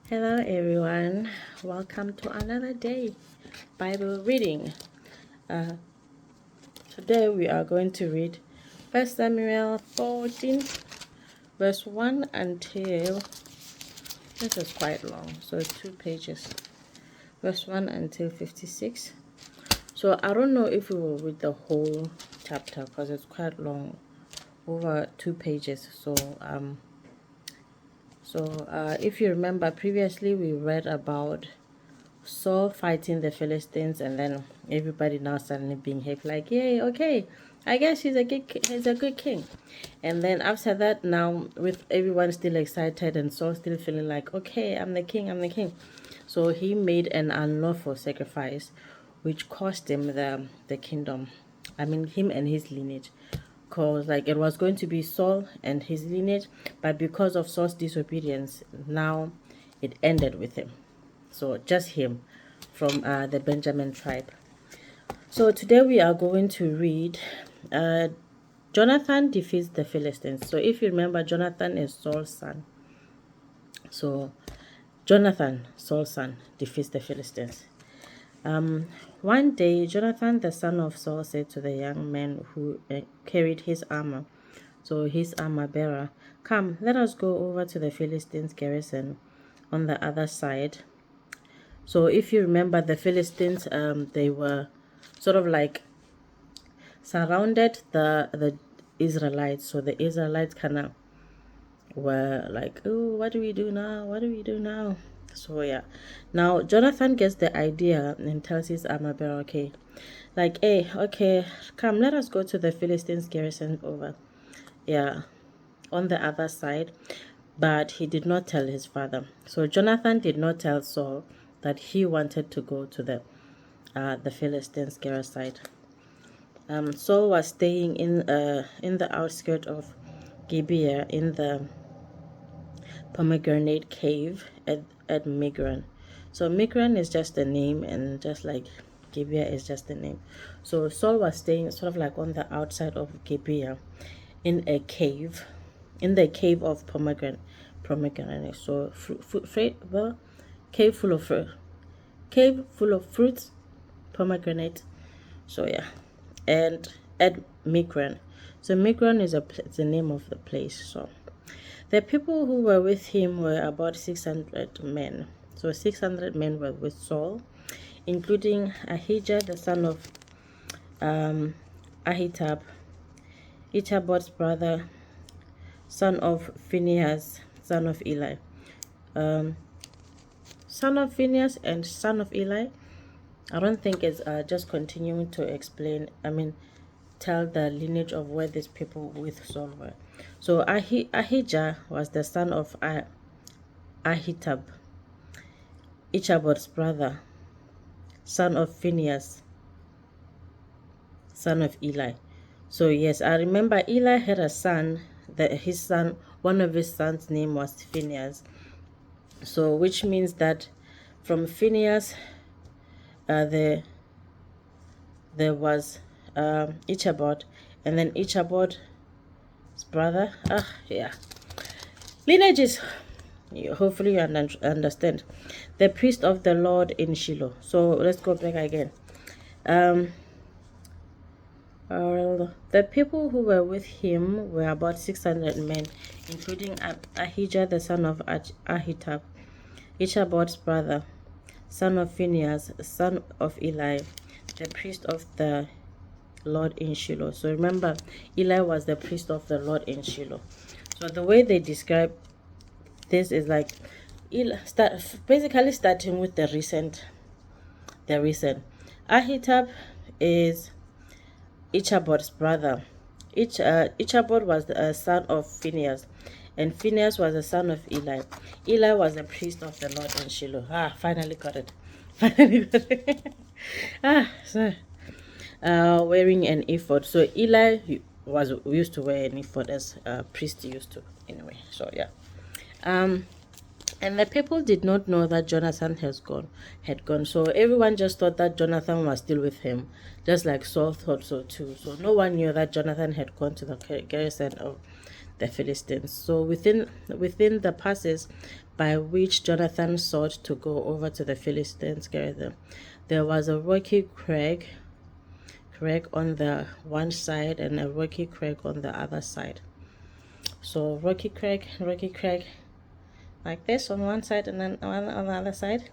Hello everyone, welcome to another day Bible reading. Today we are going to read 1 Samuel 14 verse 1 until, this is quite long, so it's 2 pages, verse 1 until 56. So I don't know if we will read the whole chapter because it's quite long, over 2 pages. If you remember previously we read about Saul fighting the Philistines, and then everybody now suddenly being happy, like, yay, okay, I guess he's a good king. And then after that, now with everyone still excited and Saul still feeling like, okay, I'm the king. So he made an unlawful sacrifice, which cost him the kingdom. I mean, him and his lineage. Because like it was going to be Saul and his lineage, but because of Saul's disobedience, now it ended with him. So just him from the Benjamin tribe. So today we are going to read Jonathan defeats the Philistines. So if you remember, Jonathan is Saul's son. So Jonathan, Saul's son, defeats the Philistines. One day, Jonathan, the son of Saul, said to the young man who carried his armor, so his armor bearer, "Come, let us go over to the Philistines' garrison on the other side." So if you remember, the Philistines, they were sort of like surrounded the Israelites. So the Israelites kind of were like, oh, what do we do now? What do we do now? So yeah, now Jonathan gets the idea and tells his armor bearer, okay, like, hey, okay, come, let us go to the Philistines' garrison over, yeah, on the other side. But he did not tell his father. So Jonathan did not tell Saul that he wanted to go to the Philistines' garrison. Saul was staying in the outskirts of Gibeah in the pomegranate cave at Migron. So Migron is just a name, and just like Gibeah is just a name. So Saul was staying sort of like on the outside of Gibeah in a cave, in the cave of pomegranate. So cave full of fruits, pomegranate. So yeah, and at Migron. So Migron is the name of the place. So the people who were with him were about 600 men. So 600 men were with Saul, including Ahijah, the son of Ahitub, Ichabod's brother, son of Phinehas, son of Eli. Son of Phinehas and son of Eli. I don't think it's just continuing to explain, tell the lineage of where these people with Saul were. So Ahijah was the son of Ahitub, Ichabod's brother, son of Phinehas, son of Eli. So yes, I remember Eli had a son, one of his sons' name was Phinehas. So which means that from Phinehas, there was Ichabod, and then Ichabod's brother. Lineages. Hopefully you understand. The priest of the Lord in Shiloh. So let's go back again. The people who were with him were about 600 men, including Ahijah, the son of Ahitub, Ichabod's brother, son of Phinehas, son of Eli, the priest of the Lord in Shiloh. So remember, Eli was the priest of the Lord in Shiloh. So the way they describe this is like, basically starting with the recent. Ahitub is Ichabod's brother. Ichabod was the son of Phinehas, and Phinehas was the son of Eli. Eli was the priest of the Lord in Shiloh. Finally got it. Wearing an ephod. So Eli was used to wear an ephod, as priest used to. Anyway, so yeah. And the people did not know that Jonathan had gone. So everyone just thought that Jonathan was still with him, just like Saul thought so too. So no one knew that Jonathan had gone to the garrison of the Philistines. So within the passes by which Jonathan sought to go over to the Philistines, there was a rocky crag on the one side and a rocky crag on the other side. So rocky crag, like this on one side and then on the other side.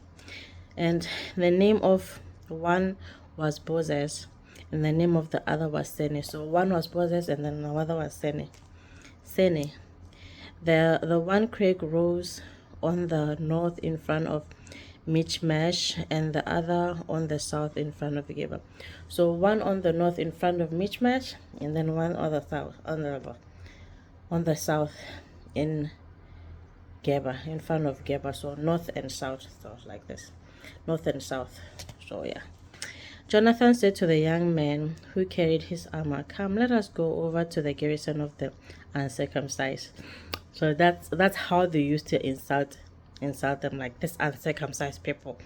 And the name of one was Bozez, and the name of the other was Sene. So one was Bozez and then the other was Sene. The one crag rose on the north in front of Michmash, and the other on the south in front of Geba. So one on the north in front of Michmash, and then one on the south in Geba, in front of Geba. So north and south, so like this, north and south. So yeah. Jonathan said to the young man who carried his armor, "Come, let us go over to the garrison of the uncircumcised." So that's how they used to insult them, like this uncircumcised people.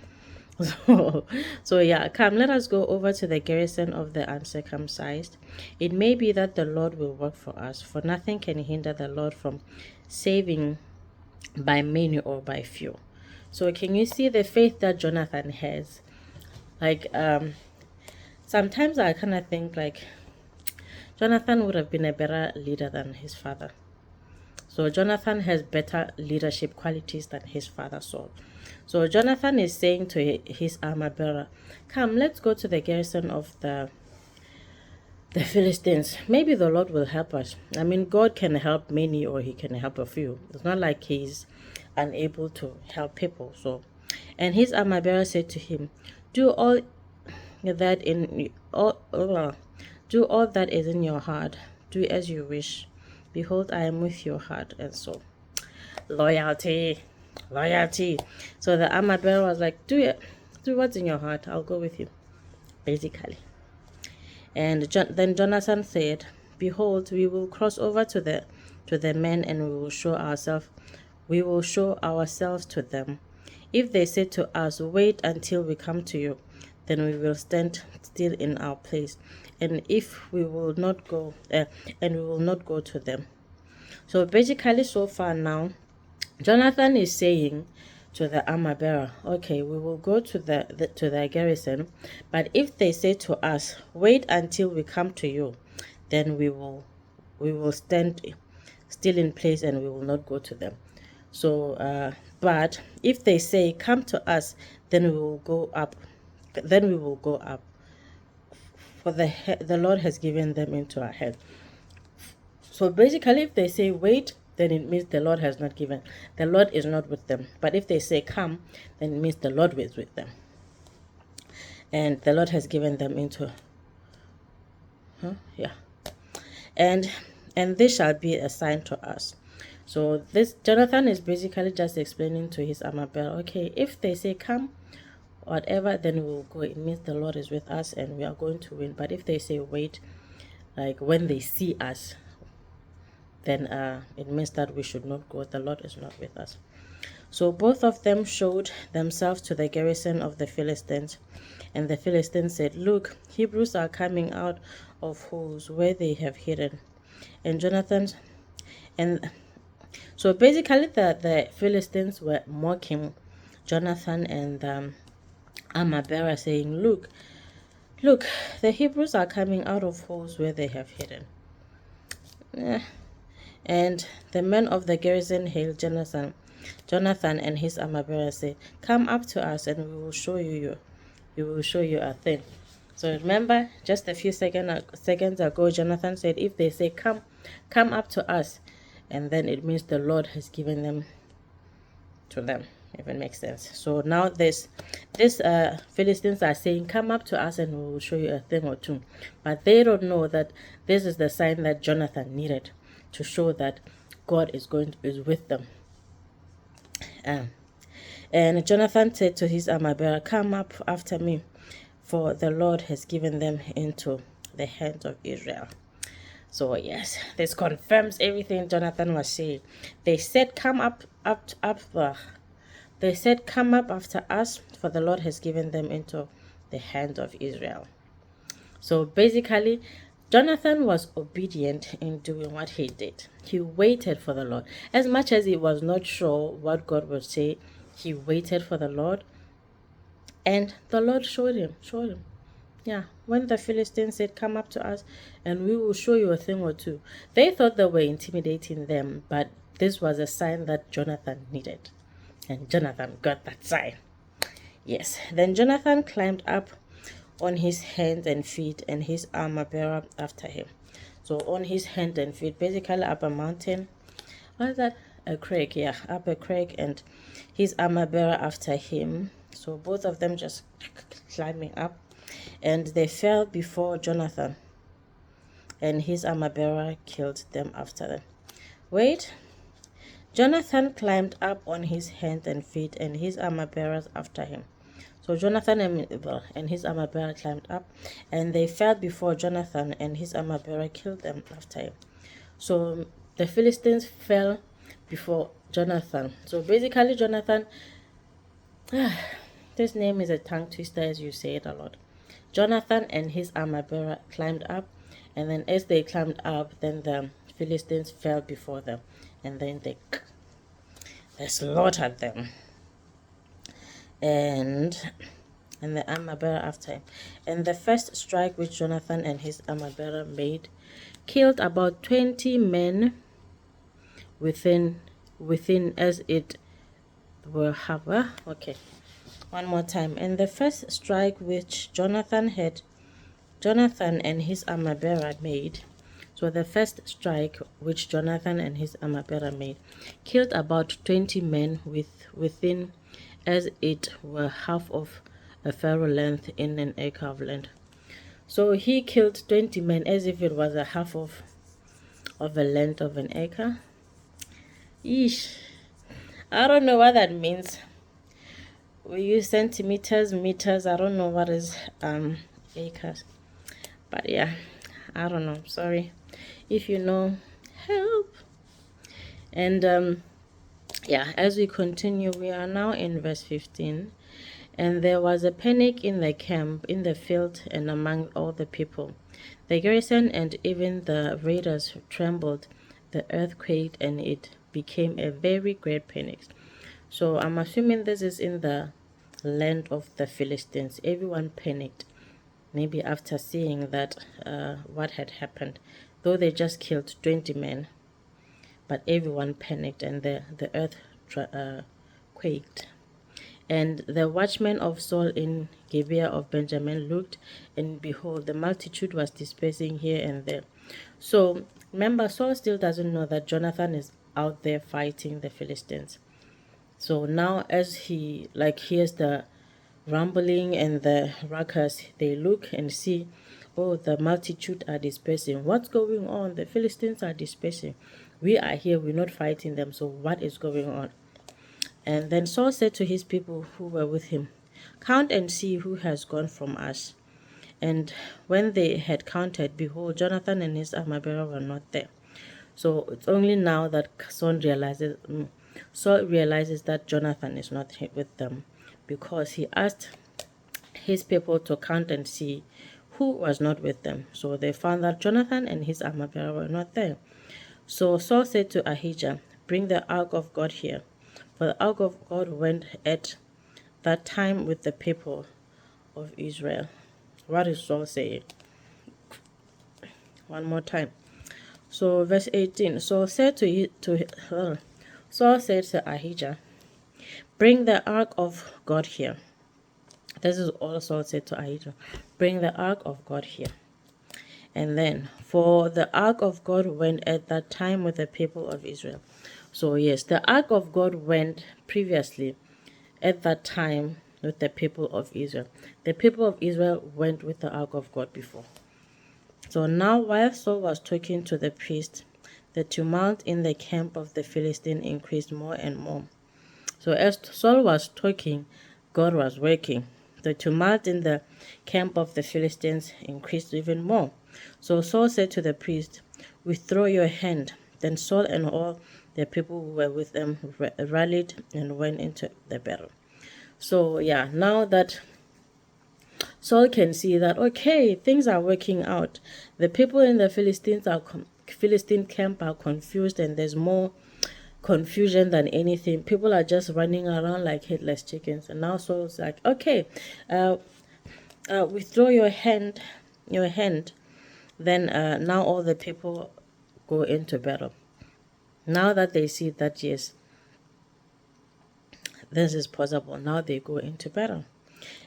So yeah, come, let us go over to the garrison of the uncircumcised. It may be that the Lord will work for us, for nothing can hinder the Lord from saving by many or by few. So can you see the faith that Jonathan has? Like sometimes I kind of think like Jonathan would have been a better leader than his father. So Jonathan has better leadership qualities than his father Saul. So Jonathan is saying to his armor bearer, "Come, let's go to the garrison of the Philistines. Maybe the Lord will help us." I mean, God can help many or he can help a few. It's not like he's unable to help people. So, and his armor bearer said to him, do all that is in your heart. Do as you wish. Behold, I am with your heart and soul. Loyalty. So the armor bearer was like, do what's in your heart. I'll go with you, basically. And then Jonathan said, "Behold, we will cross over to the men, and we will show ourselves to them. If they say to us, 'Wait until we come to you,' then we will stand still in our place, and we will not go to them." So basically, so far now, Jonathan is saying to the armor bearer, "Okay, we will go to the garrison, but if they say to us, 'Wait until we come to you,' then we will stand still in place and we will not go to them. So, but if they say, 'Come to us,' then we will go up. For the Lord has given them into our hand." So basically, if they say wait, then it means the Lord is not with them. But if they say come, then it means the Lord is with them. And the Lord has given them into, and this shall be a sign to us. So this Jonathan is basically just explaining to his armor bearer, okay, if they say come, whatever, then we will go. It means the Lord is with us and we are going to win. But if they say wait, like when they see us, then it means that we should not go. The Lord is not with us. So both of them showed themselves to the garrison of the Philistines, and the Philistines said, "Look, Hebrews are coming out of holes where they have hidden." And so basically the Philistines were mocking Jonathan and the armor bearer, saying, Look, the Hebrews are coming out of holes where they have hidden." And the men of the garrison hailed Jonathan and his armor bearer said, "Come up to us, and we will show you a thing." So remember, just a few seconds ago, Jonathan said, if they say, come up to us, and then it means the Lord has given them to them, if it makes sense. So now this Philistines are saying, "Come up to us and we will show you a thing or two." But they don't know that this is the sign that Jonathan needed to show that God is with them. And Jonathan said to his armor bearer, "Come up after me, for the Lord has given them into the hands of Israel." So yes, this confirms everything Jonathan was saying. They said, "Come up." They said, "Come up after us, for the Lord has given them into the hand of Israel." So basically, Jonathan was obedient in doing what he did. He waited for the Lord. As much as he was not sure what God would say, he waited for the Lord. And the Lord showed him. Yeah, when the Philistines said, "Come up to us and we will show you a thing or two," they thought they were intimidating them, but this was a sign that Jonathan needed. And Jonathan got that sign. Yes, then Jonathan climbed up on his hands and feet, and his armor bearer after him. So on his hands and feet, basically up a mountain. What is that? A crag, yeah, up a crag, and his armor bearer after him. So both of them just climbing up, and they fell before Jonathan, and his armor bearer killed them after them. Wait. Jonathan climbed up on his hands and feet, and his armor bearers after him. So Jonathan and his armor bearer climbed up, and they fell before Jonathan, and his armor bearer killed them after him. So the Philistines fell before Jonathan. So basically, Jonathan, this name is a tongue twister as you say it a lot. Jonathan and his armor bearer climbed up, and then as they climbed up, then the Philistines fell before them, and then they slaughtered them. And the armor bearer after him. And the first strike which Jonathan and his armor bearer made killed about 20 men within as it were half. Okay, one more time. And the first strike which Jonathan and his armor bearer made. So the first strike which Jonathan and his armor bearer made killed about 20 men within as it were half of a furrow length in an acre of land. So he killed 20 men as if it was a half of a length of an acre. Yeesh. I don't know what that means. We use centimeters, meters. I don't know what is acres. But yeah, I don't know. Sorry. If you know, help. And yeah, as we continue, we are now in verse 15. And there was a panic in the camp, in the field, and among all the people. The garrison and even the raiders trembled. The earth quaked, and it became a very great panic. So I'm assuming this is in the land of the Philistines. Everyone panicked, maybe after seeing that what had happened. Though they just killed 20 men, but everyone panicked, and the earth quaked. And the watchmen of Saul in Gibeah of Benjamin looked, and behold, the multitude was dispersing here and there. So remember, Saul still doesn't know that Jonathan is out there fighting the Philistines. So now as he hears the rumbling and the ruckus, they look and see, oh, the multitude are dispersing. What's going on? The Philistines are dispersing. We are here, we're not fighting them. So what is going on? And then Saul said to his people who were with him, "Count and see who has gone from us." And when they had counted, behold, Jonathan and his armor bearer were not there. So it's only now that Saul realizes that Jonathan is not with them, because he asked his people to count and see who was not with them. So they found that Jonathan and his armor bearer were not there. So Saul said to Ahijah, "Bring the ark of God here." For the ark of God went at that time with the people of Israel. What is Saul saying? One more time. So verse 18. Saul said to Ahijah, "Bring the ark of God here." This is all Saul said to Ahijah. Bring the ark of God here. And then, for the ark of God went at that time with the people of Israel. So yes, the ark of God went previously at that time with the people of Israel. The people of Israel went with the ark of God before. So now while Saul was talking to the priest, the tumult in the camp of the Philistine increased more and more. So as Saul was talking, God was working. The tumult in the camp of the Philistines increased even more. So Saul said to the priest, "Withdraw your hand." Then Saul and all the people who were with them rallied and went into the battle. So yeah, now that Saul can see that, okay, things are working out. The people in the Philistine camp are confused, and there's more confusion than anything. People are just running around like headless chickens. And now Saul's like, okay, uh, withdraw your hand. Then now all the people go into battle. Now that they see that, yes, this is possible, now they go into battle.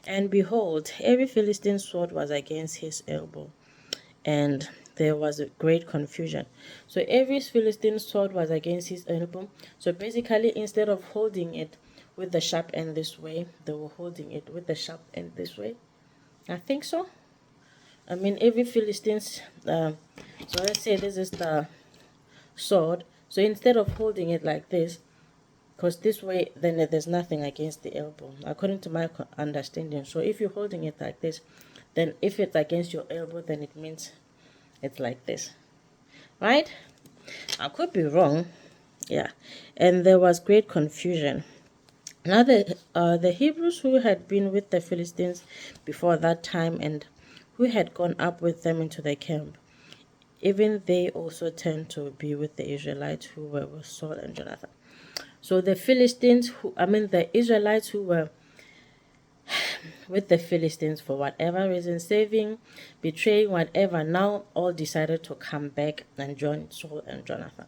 And behold, every Philistine sword was against his elbow, and there was a great confusion. So every Philistine sword was against his elbow. So basically, instead of holding it with the sharp end this way, they were holding it with the sharp end this way. I think so. I mean, every Philistine's. So let's say this is the sword. So instead of holding it like this, because this way, then there's nothing against the elbow, according to my understanding. So if you're holding it like this, then if it's against your elbow, then it means it's like this, right? I could be wrong. Yeah. And there was great confusion. Now the Hebrews who had been with the Philistines before that time and who had gone up with them into the camp, even they also turned to be with the Israelites who were with Saul and Jonathan. So the the Israelites who were with the Philistines for whatever reason, saving, betraying, whatever, now all decided to come back and join Saul and Jonathan.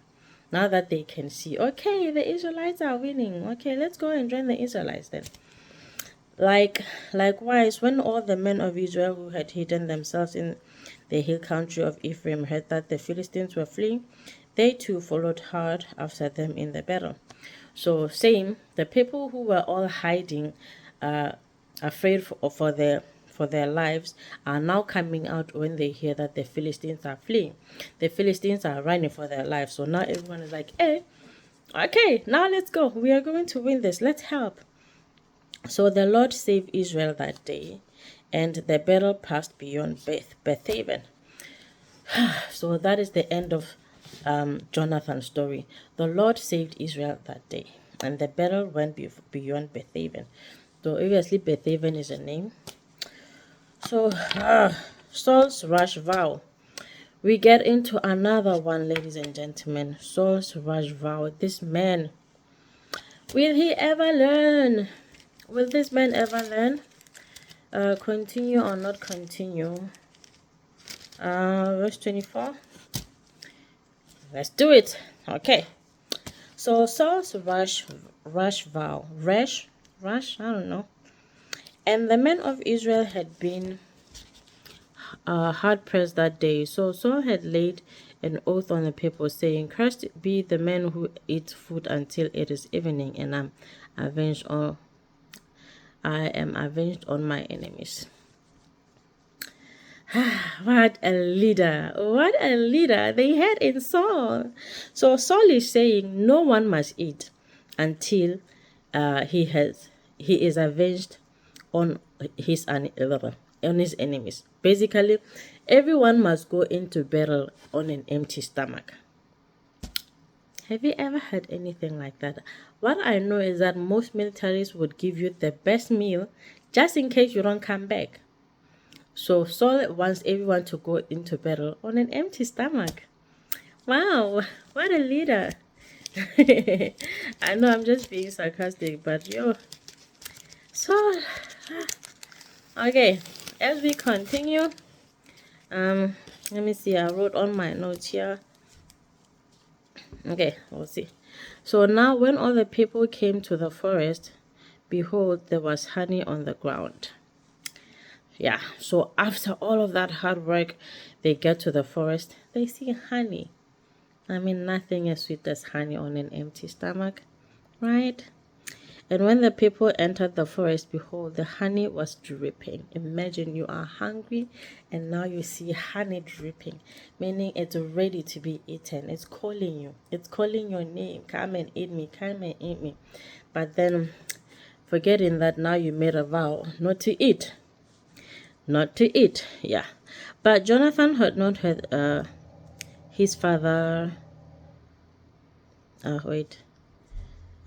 Now that they can see, okay, the Israelites are winning. Okay, let's go and join the Israelites then. Likewise, when all the men of Israel who had hidden themselves in the hill country of Ephraim heard that the Philistines were fleeing, they too followed hard after them in the battle. So same, the people who were all hiding, afraid for their lives, are now coming out when they hear that the Philistines are fleeing. The Philistines are running for their lives. So now everyone is like, hey, okay, now let's go. We are going to win this. Let's help. So the Lord saved Israel that day, and the battle passed beyond Bethaven. So that is the end of Jonathan's story. The Lord saved Israel that day, and the battle went beyond Bethaven. So obviously Bethaven is a name. So Saul's rash vow. We get into another one, ladies and gentlemen. Saul's rash vow. This man, will he ever learn? Will this man ever learn? Continue or not continue? Verse 24. Let's do it. Okay. So Saul's rash vow. Rash? I don't know. And the men of Israel had been hard pressed that day. So Saul had laid an oath on the people, saying, cursed be the man who eats food until it is evening, and I am avenged on my enemies. What a leader. What a leader they had in Saul. So Saul is saying no one must eat until he is avenged on his enemies. Basically, everyone must go into battle on an empty stomach. Have you ever heard anything like that? What I know is that most militaries would give you the best meal just in case you don't come back. So Saul wants everyone to go into battle on an empty stomach. Wow, what a leader. I know I'm just being sarcastic, but yo. So, okay, as we continue, let me see, I wrote on my notes here. Okay, we'll see. So now when all the people came to the forest, behold, there was honey on the ground. Yeah, so after all of that hard work, they get to the forest, they see honey. I mean, nothing as sweet as honey on an empty stomach, right? And when the people entered the forest, behold, the honey was dripping. Imagine you are hungry and now you see honey dripping, meaning it's ready to be eaten. It's calling you. It's calling your name. Come and eat me. Come and eat me. But then, forgetting that now you made a vow not to eat. Not to eat, yeah. But Jonathan had not heard his father. Wait.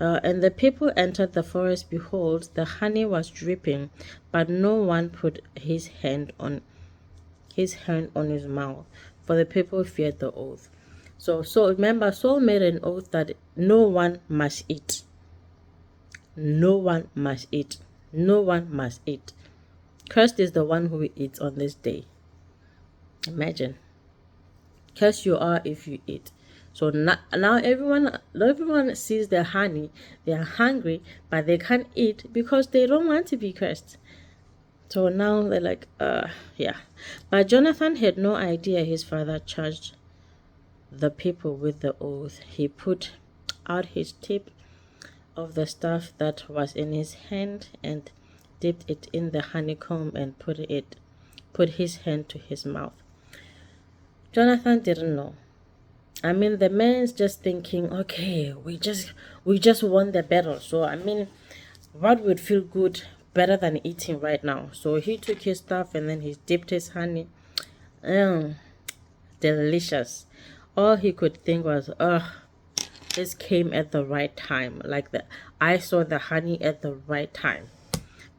And the people entered the forest. Behold, the honey was dripping, but no one put his hand on his mouth, for the people feared the oath. So remember, Saul made an oath that no one must eat. No one must eat. No one must eat. Cursed is the one who eats on this day. Imagine. Cursed you are if you eat. So now everyone sees the honey. They are hungry, but they can't eat because they don't want to be cursed. So now they're like, yeah. But Jonathan had no idea his father charged the people with the oath. He put out his tip of the staff that was in his hand and dipped it in the honeycomb and put his hand to his mouth. Jonathan didn't know. I mean, the man's just thinking, okay, we just won the battle. So I mean, what would feel good better than eating right now? So he took his stuff and then he dipped his honey. Delicious. All he could think was, this came at the right time. I saw the honey at the right time.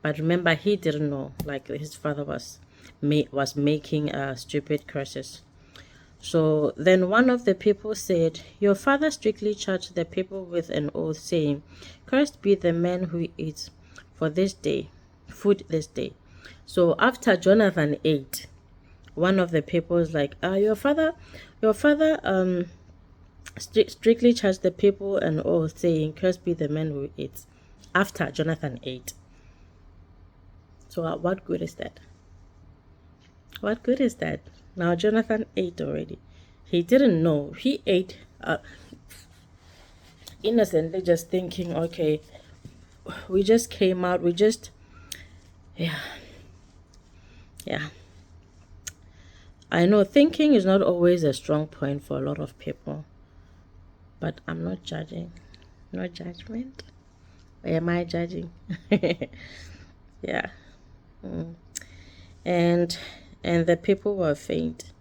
But remember, he didn't know. Like his father was making stupid curses. So then one of the people said, your father strictly charged the people with an oath, saying, cursed be the man who eats food this day. So after Jonathan ate, one of the people was like, your father strictly charged the people an oath, saying, cursed be the man who eats, after Jonathan ate. So what good is that? What good is that? Now Jonathan ate already. He didn't know. He ate innocently, just thinking, okay, we just came out. Yeah. I know thinking is not always a strong point for a lot of people. But I'm not judging. No judgment. Or am I judging? Yeah. And the people were faint.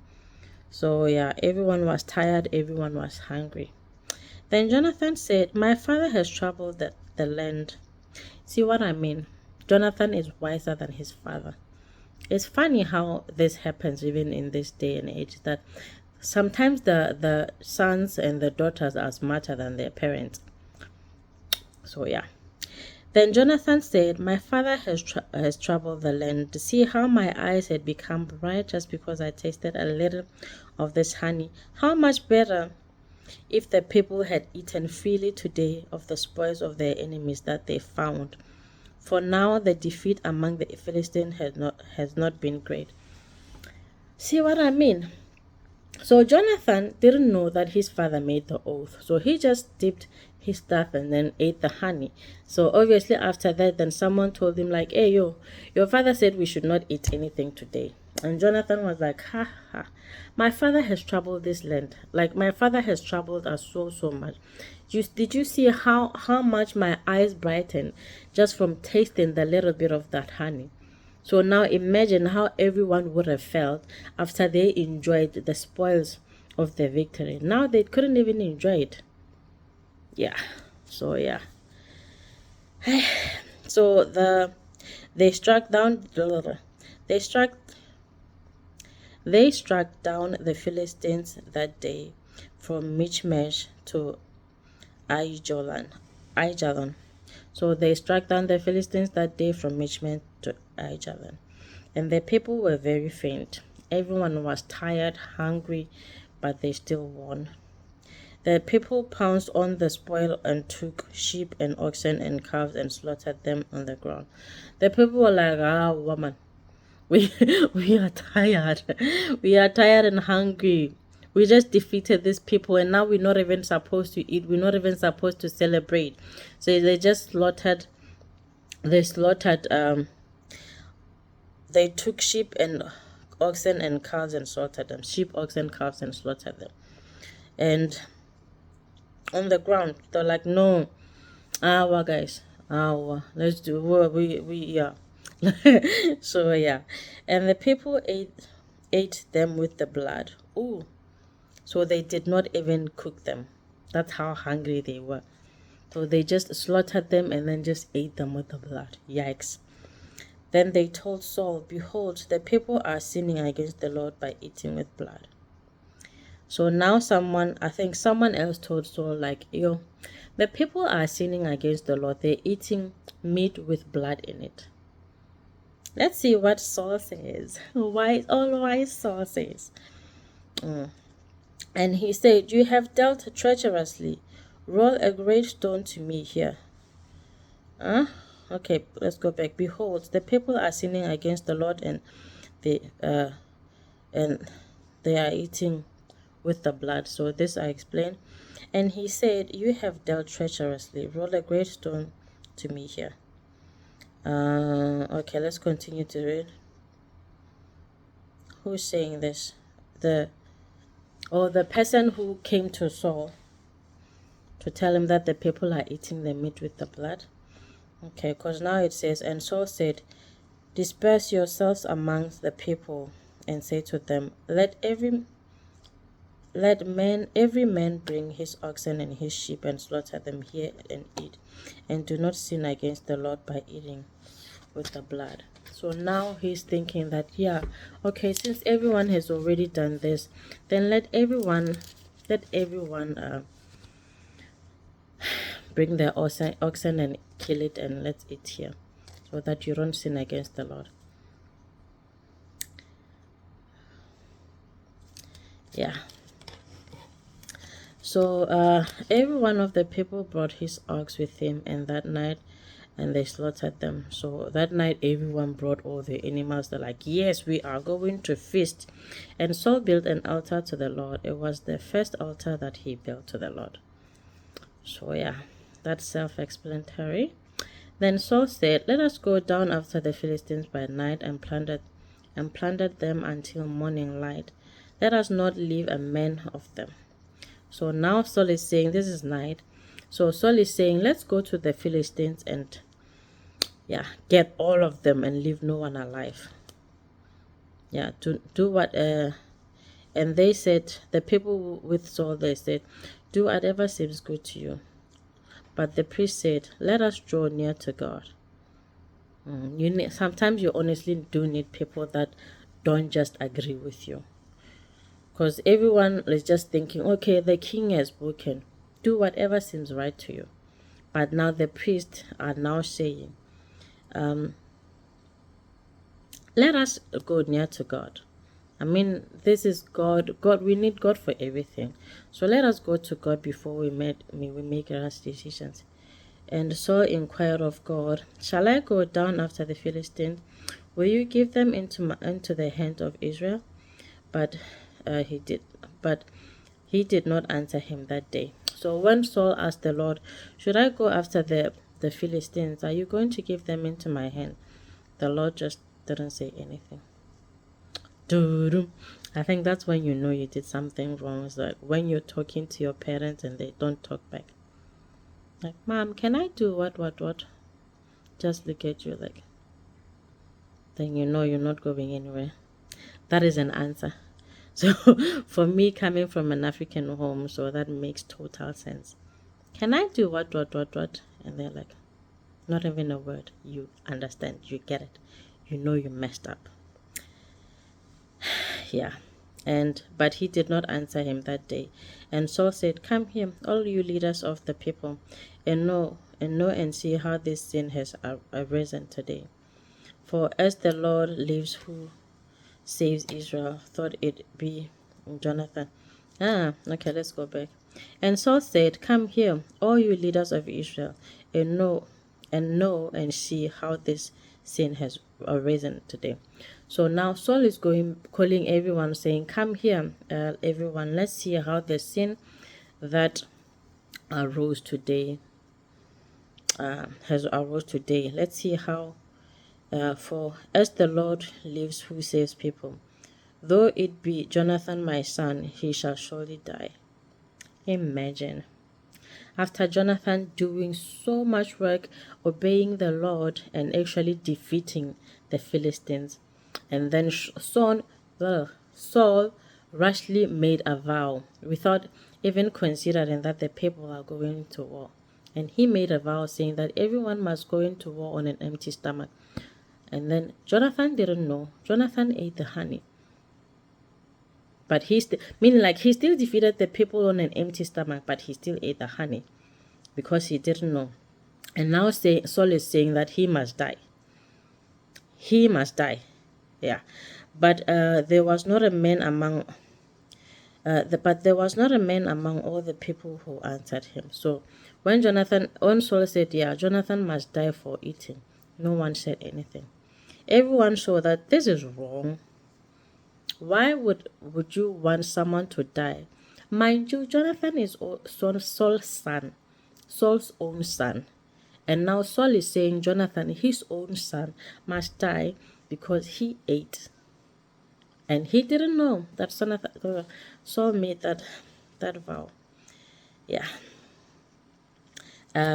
So yeah, everyone was tired, everyone was hungry. Then Jonathan said, my father has traveled the land. See what I mean? Jonathan is wiser than his father. It's funny how this happens even in this day and age, that sometimes the sons and the daughters are smarter than their parents. So yeah. Then Jonathan said, my father has traveled the land to see how my eyes had become bright just because I tasted a little of this honey. How much better if the people had eaten freely today of the spoils of their enemies that they found. For now the defeat among the Philistines has not been great. See what I mean? So Jonathan didn't know that his father made the oath. So he just dipped his stuff and then ate the honey. So obviously after that, then someone told him like, hey, your father said we should not eat anything today. And Jonathan was like, ha ha, my father has traveled this land. Like my father has traveled us so much. Did you see how much my eyes brightened just from tasting the little bit of that honey? So now imagine how everyone would have felt after they enjoyed the spoils of the victory. Now they couldn't even enjoy it. Yeah. So yeah. So they struck down the Philistines that day from Michmash to Aijalon. So they struck down the Philistines that day from Michmash to Aijalon. And the people were very faint. Everyone was tired, hungry, but they still won. The people pounced on the spoil and took sheep and oxen and calves and slaughtered them on the ground. The people were like, woman, we are tired. We are tired and hungry. We just defeated these people and now we're not even supposed to eat. We're not even supposed to celebrate. So they just they took sheep and oxen and calves and slaughtered them. Sheep, oxen, calves and slaughtered them. And on the ground, they're like, no, guys, let's do yeah. So yeah, and the people ate them with the blood. Ooh, so they did not even cook them. That's how hungry they were. So they just slaughtered them and then just ate them with the blood. Yikes. Then they told Saul, behold, the people are sinning against the Lord by eating with blood. So now I think someone else told Saul, like, yo, the people are sinning against the Lord. They're eating meat with blood in it. Let's see what Saul says. Wise Saul says. And he said, you have dealt treacherously. Roll a great stone to me here. Okay, let's go back. Behold, the people are sinning against the Lord, and they are eating with the blood. So this I explained. And he said, you have dealt treacherously. Roll a great stone to me here. Okay, let's continue to read. Who's saying this? The person who came to Saul to tell him that the people are eating the meat with the blood. Okay, because now it says, and Saul said, disperse yourselves amongst the people and say to them, let every man bring his oxen and his sheep and slaughter them here and eat, and do not sin against the Lord by eating with the blood. So now he's thinking that, yeah, okay, since everyone has already done this, then let everyone bring their oxen and kill it, and let's eat here, so that you don't sin against the Lord. Yeah. So every one of the people brought his ox with him, and they slaughtered them. So that night everyone brought all the animals. They're like, yes, we are going to feast. And Saul built an altar to the Lord. It was the first altar that he built to the Lord. So yeah, that's self-explanatory. Then Saul said, let us go down after the Philistines by night and plundered them until morning light. Let us not leave a man of them. So now Saul is saying, this is night. So Saul is saying, let's go to the Philistines and get all of them and leave no one alive. Yeah, to do what and they said, the people with Saul, they said, do whatever seems good to you. But the priest said, let us draw near to God. Sometimes you honestly do need people that don't just agree with you. Because everyone is just thinking, okay, the king has spoken. Do whatever seems right to you. But now the priests are now saying, let us go near to God. I mean, this is God. We need God for everything. So let us go to God before we make rash decisions. And Saul inquired of God, shall I go down after the Philistines? Will you give them into the hand of Israel? But he did not answer him that day. So when Saul asked the Lord, should I go after the Philistines? Are you going to give them into my hand? The Lord just didn't say anything. I think that's when you know you did something wrong. It's like when you're talking to your parents and they don't talk back. Like, Mom, can I do what? Just look at you like, then you know you're not going anywhere. That is an answer. So for me, coming from an African home, so that makes total sense. Can I do what? And they're like, not even a word. You understand. You get it. You know you messed up. Yeah. But he did not answer him that day. And Saul said, come here, all you leaders of the people, and know and see how this sin has arisen today. For as the Lord lives who saves Israel, thought it be Jonathan. Okay, let's go back. And Saul said, come here, all you leaders of Israel, and know and see how this sin has arisen today. So now Saul is calling everyone, saying, come here, everyone, let's see how the sin that arose today has arose today. Let's see how, for as the Lord lives who saves people, though it be Jonathan my son, he shall surely die. Imagine. After Jonathan doing so much work, obeying the Lord and actually defeating the Philistines. And then Saul rashly made a vow without even considering that the people are going to war. And he made a vow saying that everyone must go into war on an empty stomach. And then Jonathan didn't know. Jonathan ate the honey. But meaning like he still defeated the people on an empty stomach, but he still ate the honey because he didn't know. And now Saul is saying that he must die. He must die. Yeah. But there was not a man among all the people who answered him. So when Saul said, yeah, Jonathan must die for eating, no one said anything. Everyone saw that this is wrong. Why would you want someone to die? Mind you, Jonathan is Saul's son, Saul's own son. And now Saul is saying Jonathan, his own son, must die because he ate. And he didn't know that Saul made that vow. Yeah.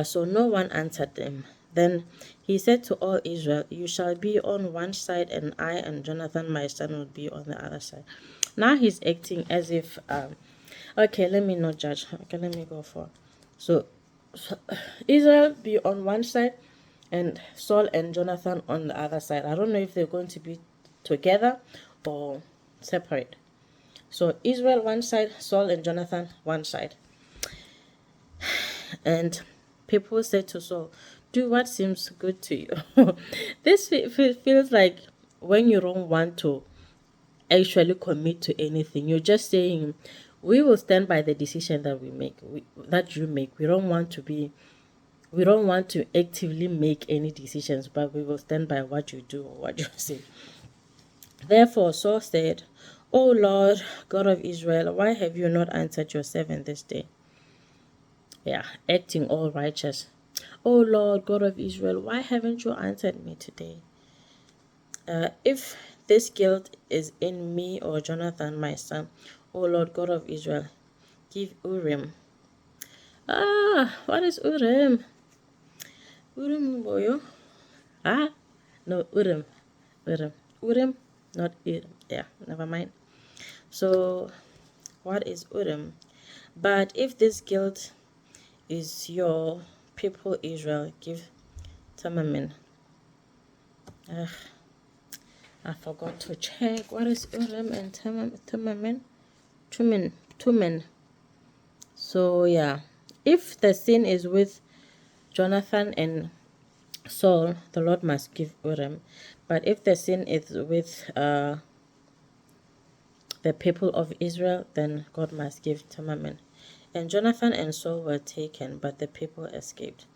So no one answered him. Then he said to all Israel, you shall be on one side, and I and Jonathan, my son, will be on the other side. Now he's acting as if, okay, let me not judge. Okay, let me go for. So Israel be on one side, and Saul and Jonathan on the other side. I don't know if they're going to be together or separate. So Israel one side, Saul and Jonathan one side. And people said to Saul, do what seems good to you. This feels like when you don't want to actually commit to anything. You're just saying, we will stand by the decision that we make, that you make. We don't want to actively make any decisions, but we will stand by what you do or what you say. Therefore Saul said, O Lord, God of Israel, why have you not answered your servant this day? Yeah, acting all righteous. O Lord, God of Israel, why haven't you answered me today? If this guilt is in me or Jonathan, my son, O Lord, God of Israel, give Urim. What is Urim? Urim, boyo? No, Urim. Urim, not Urim. Yeah, never mind. So, what is Urim? But if this guilt is your people Israel, give Tamamin. I forgot to check. What is Urim and Tamamin? Tumen. So yeah, if the sin is with Jonathan and Saul, the Lord must give Urim. But if the sin is with the people of Israel, then God must give Tamamin. And Jonathan and Saul were taken, but the people escaped.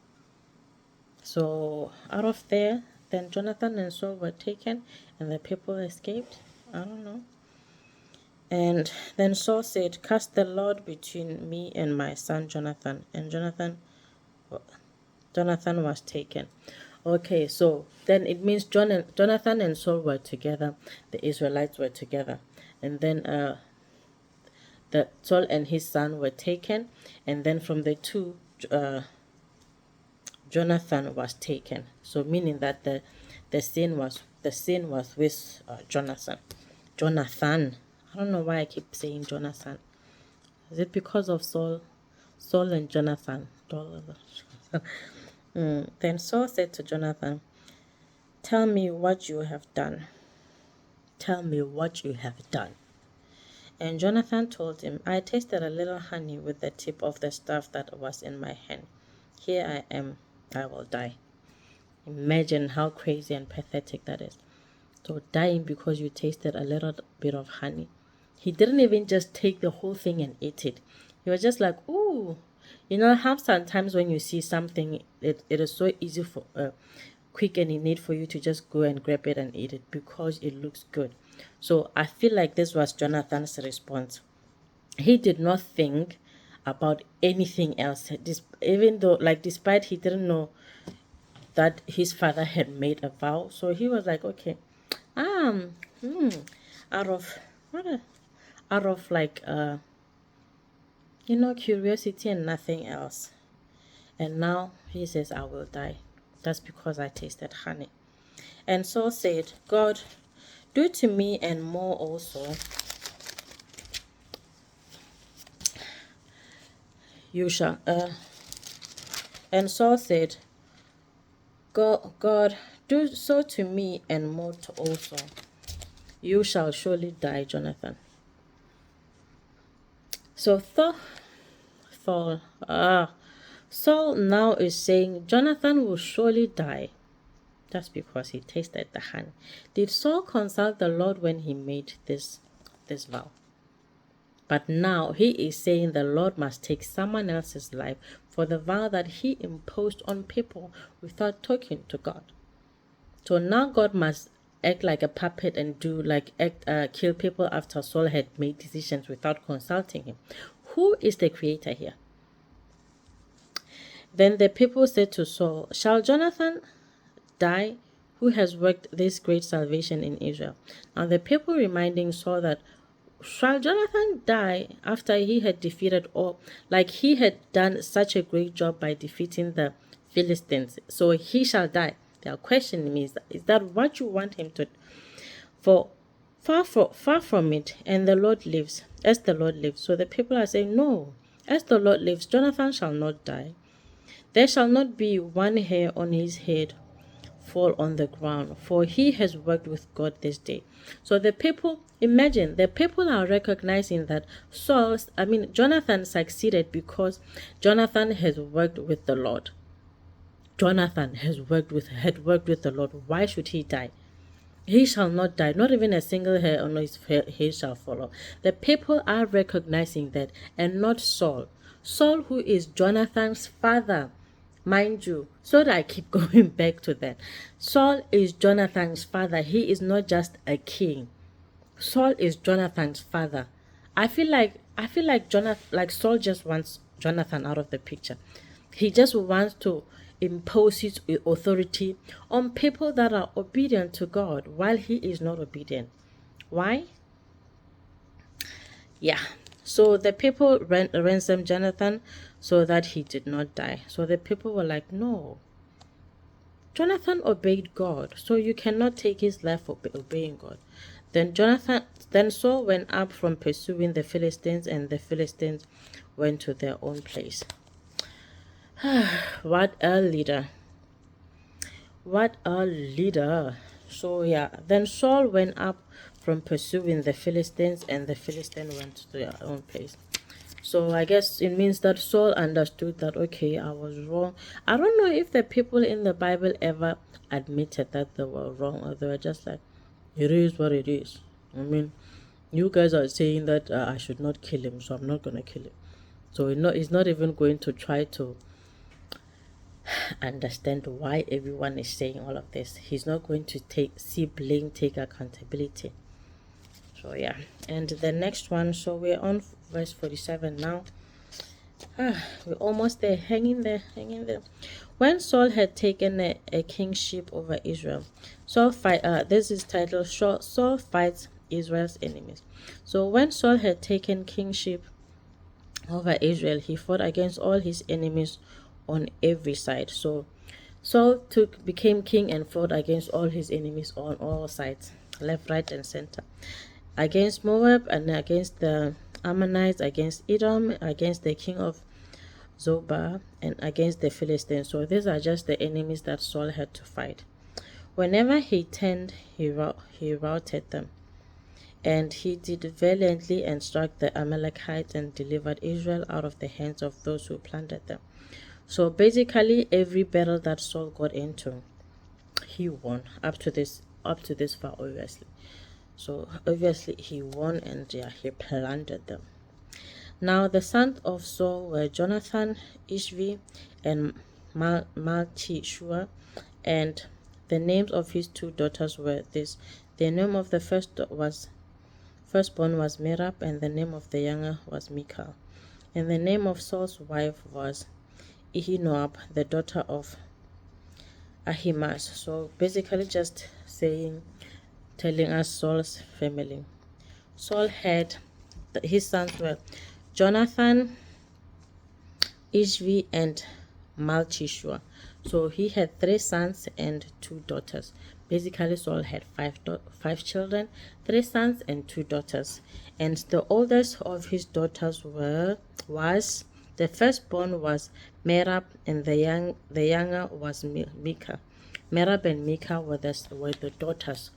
So out of there, then Jonathan and Saul were taken, and the people escaped. I don't know. And then Saul said, cast the Lord between me and my son Jonathan. And Jonathan was taken. Okay, so then it means Jonathan and Saul were together. The Israelites were together. And then the Saul and his son were taken. And then from the two, Jonathan was taken. So meaning that the sin was with Jonathan. I don't know why I keep saying Jonathan. Is it because of Saul and Jonathan? Then Saul said to Jonathan, tell me what you have done. Tell me what you have done. And Jonathan told him, I tasted a little honey with the tip of the staff that was in my hand. Here I am. I will die. Imagine how crazy and pathetic that is. So dying because you tasted a little bit of honey. He didn't even just take the whole thing and eat it. He was just like, ooh. You know how sometimes when you see something, it is so easy for quick and innate for you to just go and grab it and eat it because it looks good. So I feel like this was Jonathan's response. He did not think about anything else. Even though, despite he didn't know that his father had made a vow. So he was like, okay, out of curiosity and nothing else. And now he says, I will die. That's because I tasted honey. And Saul said, God, do to me and more also. You shall And Saul said, God, do so to me and more also. You shall surely die, Jonathan. So Saul now is saying Jonathan will surely die. That's because he tasted the honey. Did Saul consult the Lord when he made this vow? But now he is saying the Lord must take someone else's life for the vow that he imposed on people without talking to God. So now God must act like a puppet and kill people after Saul had made decisions without consulting him. Who is the creator here? Then the people said to Saul, shall Jonathan die, who has worked this great salvation in Israel? And the people reminding Saul that, shall Jonathan die after he had defeated all, like he had done such a great job by defeating the Philistines, so he shall die. They are questioning me, is that what you want him to? For far from it, and the Lord lives, as the Lord lives. So the people are saying, no, as the Lord lives, Jonathan shall not die. There shall not be one hair on his head fall on the ground, for he has worked with God this day. So the people, imagine, the people are recognizing that Jonathan succeeded because Jonathan has worked with the Lord. Jonathan had worked with the Lord. Why should he die? He shall not die. Not even a single hair on his head shall fall off. The people are recognizing that, and not Saul. Saul, who is Jonathan's father. Mind you, so that I keep going back to that. Saul is Jonathan's father. He is not just a king. Saul is Jonathan's father. I feel like Saul just wants Jonathan out of the picture. He just wants to impose his authority on people that are obedient to God while he is not obedient. Why? Yeah. So the people ransomed Jonathan so that he did not die. So the people were like, no, Jonathan obeyed God, so you cannot take his life for obeying God. Then Saul went up from pursuing the Philistines, and the Philistines went to their own place. What a leader. What a leader. So yeah, then Saul went up from pursuing the Philistines, and the Philistines went to their own place. So I guess it means that Saul understood that, okay, I was wrong. I don't know if the people in the Bible ever admitted that they were wrong, or they were just like, it is what it is. I mean, you guys are saying that I should not kill him, so I'm not going to kill him. So he's not even going to try to understand why everyone is saying all of this. He's not going to take accountability. So yeah, and the next one, so we're on verse 47 now. We're almost there. Hang in there. When Saul had taken a kingship over Israel, this is titled Saul fights Israel's enemies. So when Saul had taken kingship over Israel, he fought against all his enemies on every side. So Saul became king and fought against all his enemies on all sides, left, right, and center. Against Moab, and against the Ammonites, against Edom, against the king of Zobah, and against the Philistines. So these are just the enemies that Saul had to fight. Whenever he turned, he routed them. And he did valiantly and struck the Amalekites and delivered Israel out of the hands of those who plundered them. So basically, every battle that Saul got into, he won up to this far, obviously. So obviously he won, and yeah, he plundered them. Now the sons of Saul were Jonathan, Ishvi, and Malchishua, and the names of his two daughters were this. The name of the firstborn was Merab, and the name of the younger was Michal. And the name of Saul's wife was Ahinoam, the daughter of Ahimaaz. So basically just telling us Saul's family. Saul had, his sons were Jonathan, Ishvi, and Malchishua. So he had 3 sons and 2 daughters. Basically, Saul had 5 children, 3 sons and 2 daughters. And the oldest of his daughters was The firstborn was Merab, and the younger was Micah. Merab and Micah were the daughters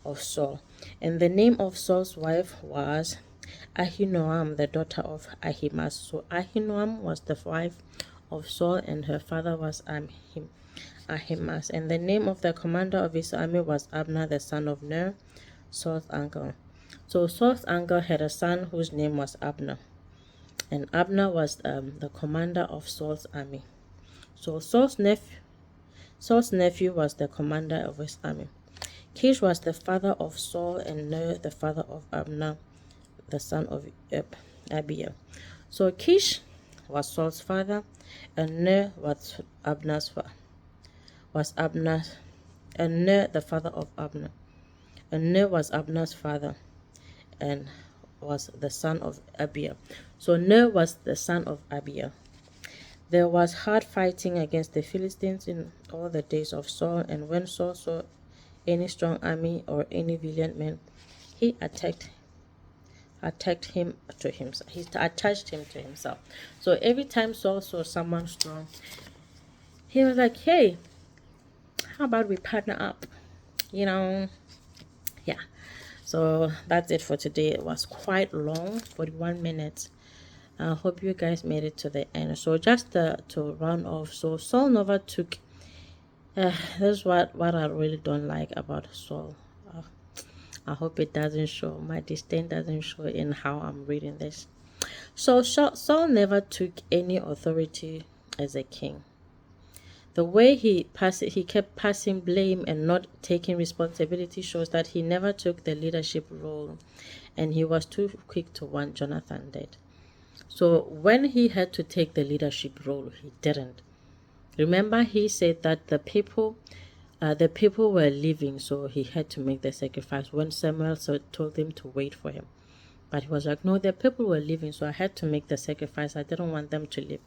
of Saul. And the name of Saul's wife was Ahinoam, the daughter of Ahimaaz. So Ahinoam was the wife of Saul, and her father was Ahimaaz. And the name of the commander of his army was Abner, the son of Ner, Saul's uncle. So Saul's uncle had a son whose name was Abner, and Abner was the commander of Saul's army. So Saul's nephew was the commander of his army. Kish was the father of Saul, and Ner the father of Abner, the son of Abiel. So Kish was Saul's father, and Ner was and Ner the father of Abner. And Ner was Abner's father, and was the son of Abiel. So Ner was the son of Abiel. There was hard fighting against the Philistines in all the days of Saul, and when Saul saw any strong army or any valiant man, he attached him to himself. He attached him to himself. So every time Saul saw someone strong, he was like, hey, how about we partner up? Yeah. So that's it for today. It was quite long, 41 minutes. I hope you guys made it to the end. So just to round off, so Saul never took that's what I really don't like about Saul. I hope it doesn't show, my disdain doesn't show in how I'm reading this. So Saul never took any authority as a king. The way he kept passing blame and not taking responsibility shows that he never took the leadership role, and he was too quick to want Jonathan dead. So when he had to take the leadership role, he didn't. Remember, he said that the people were leaving, so he had to make the sacrifice when Samuel told him to wait for him. But he was like, no, the people were leaving, so I had to make the sacrifice. I didn't want them to leave.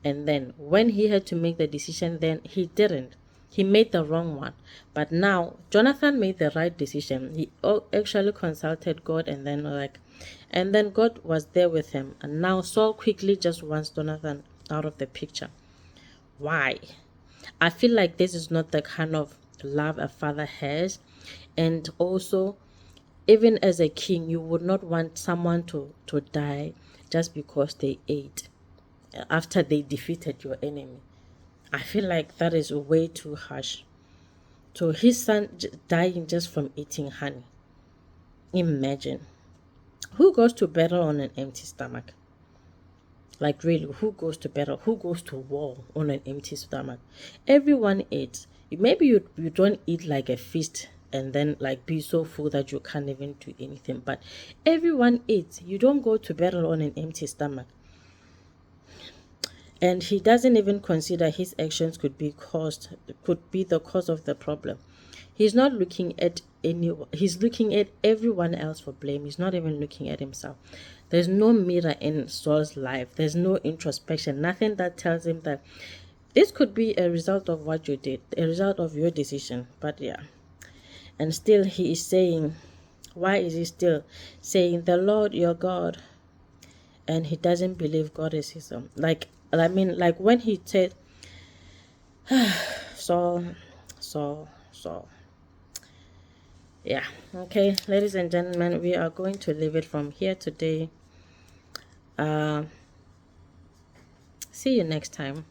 And then when he had to make the decision, then he didn't. He made the wrong one. But now Jonathan made the right decision. He actually consulted God, and then God was there with him. And now Saul quickly just wants Jonathan out of the picture. Why? I feel like this is not the kind of love a father has. And also, even as a king, you would not want someone to die just because they ate after they defeated your enemy. I feel like that is way too harsh. So his son dying just from eating honey. Imagine. Who goes to battle on an empty stomach? Like really, who goes to battle? Who goes to war on an empty stomach? Everyone eats. Maybe you don't eat like a feast and then like be so full that you can't even do anything. But everyone eats. You don't go to battle on an empty stomach. And he doesn't even consider his actions could be the cause of the problem. He's not looking at anyone. He's looking at everyone else for blame. He's not even looking at himself. There's no mirror in Saul's life. There's no introspection. Nothing that tells him that this could be a result of what you did, a result of your decision. But yeah. And still he is saying, why is he still saying the Lord your God? And he doesn't believe God is his own. Like when he said, Saul. Yeah. Okay, ladies and gentlemen, we are going to leave it from here today. See you next time.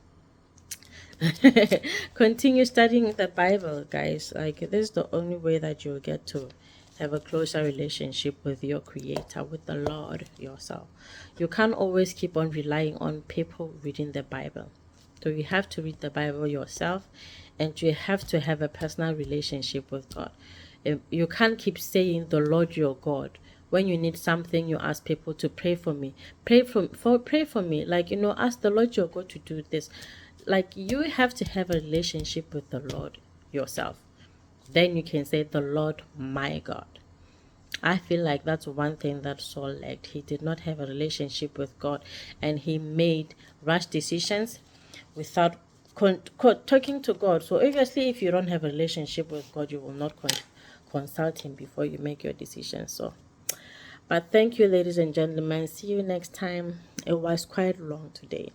Continue studying the Bible, guys. Like, this is the only way that you'll get to have a closer relationship with your Creator, with the Lord yourself. You can't always keep on relying on people reading the Bible. So you have to read the Bible yourself, and you have to have a personal relationship with God. You can't keep saying the Lord your God. When you need something, you ask people to pray for me. Pray for me. Like, ask the Lord your God to do this. Like, you have to have a relationship with the Lord yourself. Then you can say the Lord my God. I feel like that's one thing that Saul lacked. He did not have a relationship with God, and he made rash decisions without talking to God. So obviously, if you don't have a relationship with God, you will not consult him before you make your decision. So But thank you, ladies and gentlemen. See you next time. It was quite long today.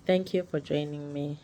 Thank you for joining me.